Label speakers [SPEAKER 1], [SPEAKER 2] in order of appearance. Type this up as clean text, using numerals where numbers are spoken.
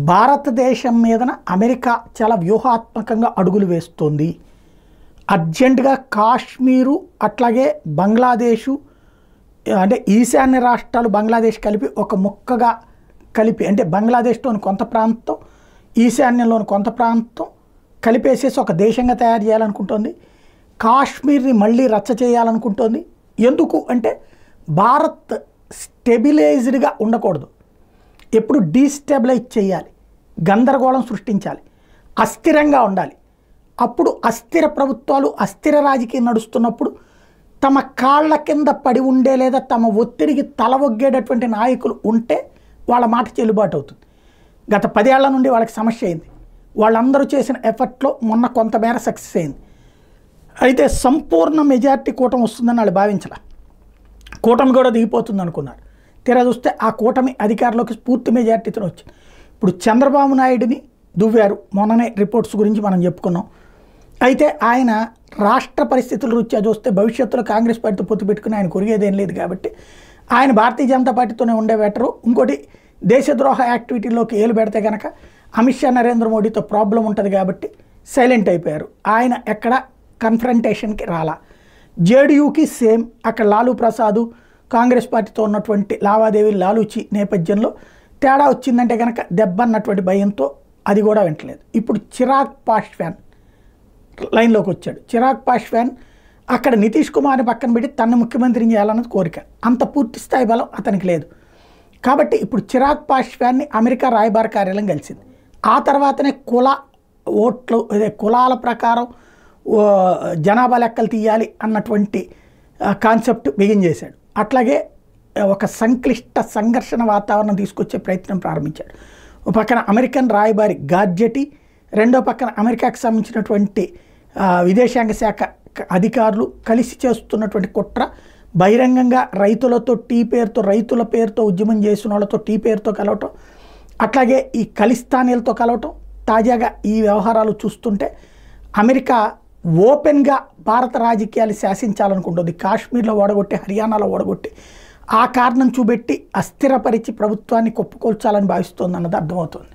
[SPEAKER 1] భారతదేశం మీదన అమెరికా చాలా వ్యూహాత్మకంగా అడుగులు వేస్తోంది. అర్జెంటుగా కాశ్మీరు అట్లాగే బంగ్లాదేశు అంటే ఈశాన్య రాష్ట్రాలు బంగ్లాదేశ్ కలిపి ఒక ముక్కగా కలిపి అంటే బంగ్లాదేశ్లోని కొంత ప్రాంతం ఈశాన్యంలోని కొంత ప్రాంతం కలిపేసేసి ఒక దేశంగా తయారు చేయాలనుకుంటోంది. కాశ్మీర్ని మళ్ళీ రచ్చ చేయాలనుకుంటోంది. ఎందుకు అంటే భారత్ స్టెబిలైజ్డ్గా ఉండకూడదు, ఎప్పుడు డీస్టెబిలైజ్ చేయాలి, గందరగోళం సృష్టించాలి, అస్థిరంగా ఉండాలి. అప్పుడు అస్థిర ప్రభుత్వాలు అస్థిర రాజకీయం నడుస్తున్నప్పుడు తమ కాళ్ళ కింద పడి ఉండే లేదా తమ ఒత్తిడికి తల ఒగ్గేటటువంటి నాయకులు ఉంటే వాళ్ళ మాట చెల్లుబాటు అవుతుంది. గత 10 ఏళ్ల నుండి వాళ్ళకి సమస్య అయింది. వాళ్ళందరూ చేసిన ఎఫర్ట్లో మొన్న కొంతమేర సక్సెస్ అయింది. అయితే సంపూర్ణ మెజార్టీ కూటమి వస్తుందని వాళ్ళు భావించాల. కూటమి కూడా దిగిపోతుంది అనుకున్నారు. తీరా చూస్తే ఆ కూటమి అధికారంలోకి పూర్తి మెజార్టీతో వచ్చింది. ఇప్పుడు చంద్రబాబు నాయుడిని దువ్వారు. మొన్ననే రిపోర్ట్స్ గురించి మనం చెప్పుకున్నాం. అయితే ఆయన రాష్ట్ర పరిస్థితుల రీత్యా చూస్తే భవిష్యత్తులో కాంగ్రెస్ పార్టీతో పొత్తు పెట్టుకుని ఆయన కొరిగేదేం లేదు కాబట్టి ఆయన భారతీయ జనతా పార్టీతోనే ఉండే బెటరు. ఇంకోటి దేశద్రోహ యాక్టివిటీలోకి ఏలు పెడితే కనుక అమిత్ షా నరేంద్ర మోడీతో ప్రాబ్లం ఉంటుంది కాబట్టి సైలెంట్ అయిపోయారు. ఆయన ఎక్కడ కన్ఫ్రంటేషన్కి రాలా. జేడీయూకి సేమ్, అక్కడ లాలూ ప్రసాద్ కాంగ్రెస్ పార్టీతో ఉన్నటువంటి లావాదేవీలు లాలూచి నేపథ్యంలో తేడా వచ్చిందంటే కనుక దెబ్బ అన్నటువంటి భయంతో అది కూడా వింటలేదు. ఇప్పుడు చిరాగ్ పాస్వాన్ లైన్లోకి వచ్చాడు. చిరాగ్ పాస్వాన్ అక్కడ నితీష్ కుమార్ని పక్కన పెట్టి తనను ముఖ్యమంత్రిని చేయాలన్నది కోరిక. అంత పూర్తి స్థాయి బలం అతనికి లేదు. కాబట్టి ఇప్పుడు చిరాగ్ పాస్వాన్ని అమెరికా రాయబార కార్యాలయం కలిసింది. ఆ తర్వాతనే ఓట్లు కులాల ప్రకారం జనాభా లెక్కలు తీయాలి అన్నటువంటి కాన్సెప్ట్ బిగిన్ చేశాడు. అట్లాగే ఒక సంక్లిష్ట సంఘర్షణ వాతావరణం తీసుకొచ్చే ప్రయత్నం ప్రారంభించాడు. ఒక పక్కన అమెరికన్ రాయబారి గార్జెటీ, రెండో పక్కన అమెరికాకు సంబంధించినటువంటి విదేశాంగ శాఖ అధికారులు కలిసి చేస్తున్నటువంటి కుట్ర, బహిరంగంగా రైతులతో రైతుల పేరుతో ఉద్యమం చేసిన వాళ్ళతో పేరుతో కలవటం, అట్లాగే ఈ ఖలిస్తానీలతో కలవటం. తాజాగా ఈ వ్యవహారాలు చూస్తుంటే అమెరికా ఓపెన్గా భారత రాజకీయాలు శాసించాలనుకుంటుంది. కాశ్మీర్లో ఓడగొట్టి, హర్యానాలో ఓడగొట్టి ఆ కారణం చూపెట్టి అస్థిరపరిచి ప్రభుత్వాన్ని కొప్పుకొల్చాలని భావిస్తోంది అన్నది అర్థమవుతుంది.